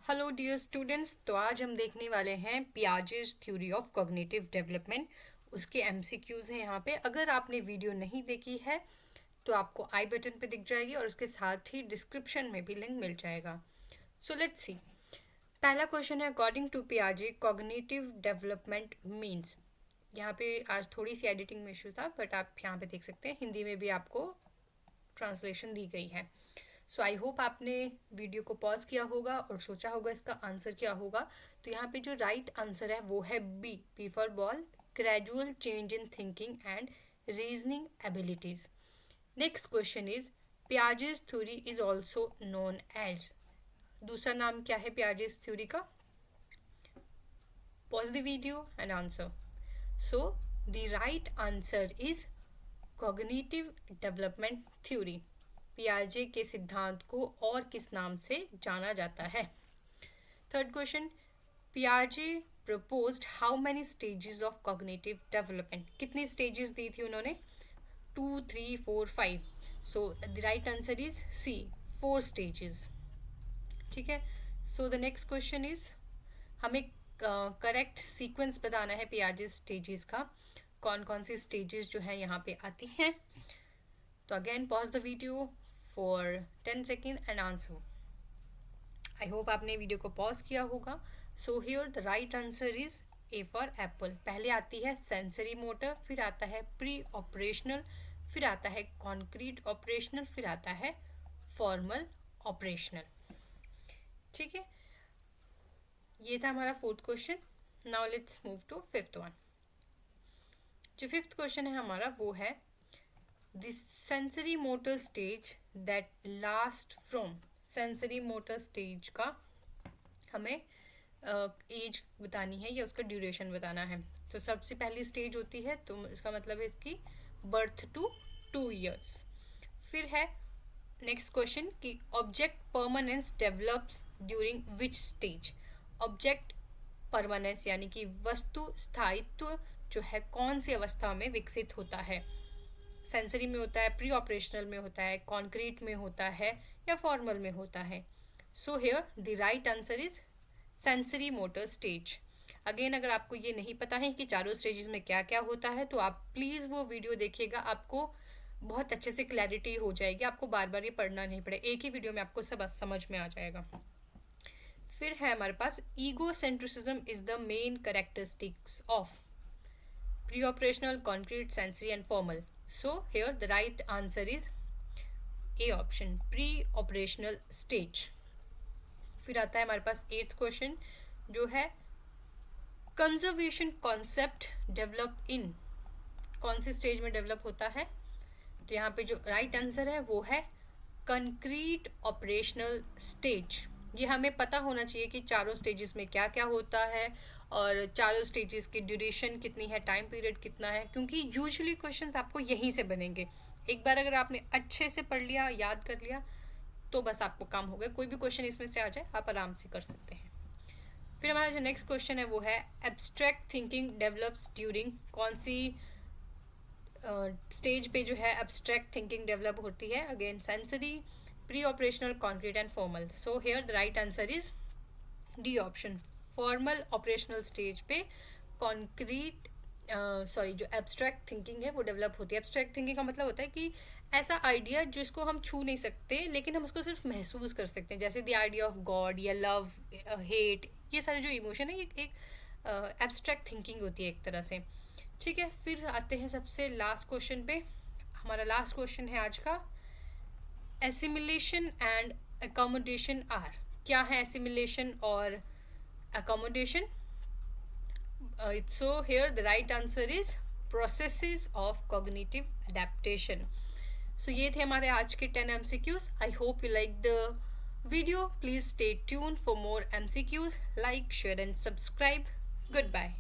Hello dear students, तो आज हम देखने वाले हैं Piaget's theory of cognitive development. उसके एमसीक्यूज हैं यहाँ पे। अगर आपने वीडियो नहीं देखी है तो आपको आई बटन पे दिख जाएगी और उसके साथ ही डिस्क्रिप्शन में भी लिंक मिल जाएगा। So let's see. पहला क्वेश्चन है, अकॉर्डिंग टू पियाजे कॉग्निटिव डेवलपमेंट मीन्स। यहाँ पे आज थोड़ी सी एडिटिंग में इशू था, बट आप यहाँ पे देख सकते हैं हिंदी में भी आपको ट्रांसलेशन दी गई है। सो आई होप आपने वीडियो को पॉज किया होगा और सोचा होगा इसका आंसर क्या होगा। तो यहाँ पे जो राइट आंसर है वो है B for ball, gradual change in thinking and reasoning abilities. Next question is Piaget's theory is also known as. दूसरा नाम क्या है पियाजेस थ्योरी का? Pause the video and answer. So the right answer is cognitive development theory. पियाजे के सिद्धांत को और किस नाम से जाना जाता है? थर्ड क्वेश्चन, पियाजे proposed how many stages of cognitive development. कितनी स्टेजेस दी थी उन्होंने? 2, 3, 4, 5। So the right answer is C, 4 stages. ठीक है। So the next question is, हमें करेक्ट सीक्वेंस बताना है पियाजे स्टेजेस का। कौन कौन सी स्टेजेस जो है यहाँ पे आती हैं। तो again pause the video for 10 second and answer. I hope आपने वीडियो को पॉज किया होगा। So here the right answer is A for Apple. पहले आती है सेंसरी मोटर, फिर आता है प्री ऑपरेशनल, फिर आता है कॉन्क्रीट ऑपरेशनल, फिर आता है फॉर्मल ऑपरेशनल। ठीक है, ये था हमारा fourth question. Now let's move to fifth one. जो फिफ्थ क्वेश्चन है हमारा वो है the sensory motor stage that last from. Sensory motor stage का हमें एज बतानी है या उसका ड्यूरेशन बताना है। तो सबसे पहली स्टेज होती है, तो इसका मतलब है इसकी बर्थ टू 2 years। फिर है नेक्स्ट क्वेश्चन कि object permanence develops during which stage. Object permanence यानी कि वस्तु स्थायित्व जो है कौन सी अवस्था में विकसित होता है? सेंसरी में होता है, प्री ऑपरेशनल में होता है, कॉन्क्रीट में होता है या फॉर्मल में होता है? So here the right answer is sensory motor stage. Again अगर आपको ये नहीं पता है कि चारों स्टेजेस में क्या क्या होता है तो आप प्लीज़ वो वीडियो देखिएगा, आपको बहुत अच्छे से क्लैरिटी हो जाएगी। आपको बार बार ये पढ़ना नहीं पड़ेगा, एक ही वीडियो में आपको सब समझ में आ जाएगा। फिर है हमारे पास egocentrism is the main characteristics of preoperational, concrete, sensory and formal. So here the right answer is A option, pre-operational stage। फिर आता है हमारे पास 8th क्वेश्चन जो है कंजर्वेशन कॉन्सेप्ट डेवलप इन। कौन सी स्टेज में डेवलप होता है? तो यहाँ पे जो राइट आंसर है वो है कंक्रीट ऑपरेशनल स्टेज। ये हमें पता होना चाहिए कि चारों स्टेजेस में क्या क्या होता है और चारों स्टेजेस की ड्यूरेशन कितनी है, टाइम पीरियड कितना है, क्योंकि यूजुअली क्वेश्चंस आपको यहीं से बनेंगे। एक बार अगर आपने अच्छे से पढ़ लिया, याद कर लिया, तो बस आपको काम हो गया। कोई भी क्वेश्चन इसमें से आ जाए आप आराम से कर सकते हैं। फिर हमारा जो नेक्स्ट क्वेश्चन है वो है एब्स्ट्रैक्ट थिंकिंग डेवलप्स ड्यूरिंग। कौन सी स्टेज पे जो है एब्स्ट्रैक्ट थिंकिंग डेवलप होती है? Again sensory, pre operational, concrete and formal. So here the right answer is D option, formal operational stage पे कॉन्क्रीट जो एब्स्ट्रैक्ट थिंकिंग है वो डेवलप होती है। एब्स्ट्रैक्ट थिंकिंग का मतलब होता है कि ऐसा आइडिया जिसको हम छू नहीं सकते लेकिन हम उसको सिर्फ महसूस कर सकते हैं, जैसे द आइडिया ऑफ गॉड या लव, हेट, ये सारे जो इमोशन है ये एक एब्स्ट्रैक्ट थिंकिंग होती है एक तरह से। ठीक है, फिर आते हैं सबसे लास्ट क्वेश्चन पे। हमारा लास्ट क्वेश्चन है आज का, एसिमिलेशन एंड अकोमोडेशन आर। क्या है एसिमिलेशन और accommodation? So here the right answer is processes of cognitive adaptation। So ये थे हमारे आज के 10 MCQs। I hope you like the video. Please stay tuned for more MCQs. Like, share and subscribe. Goodbye.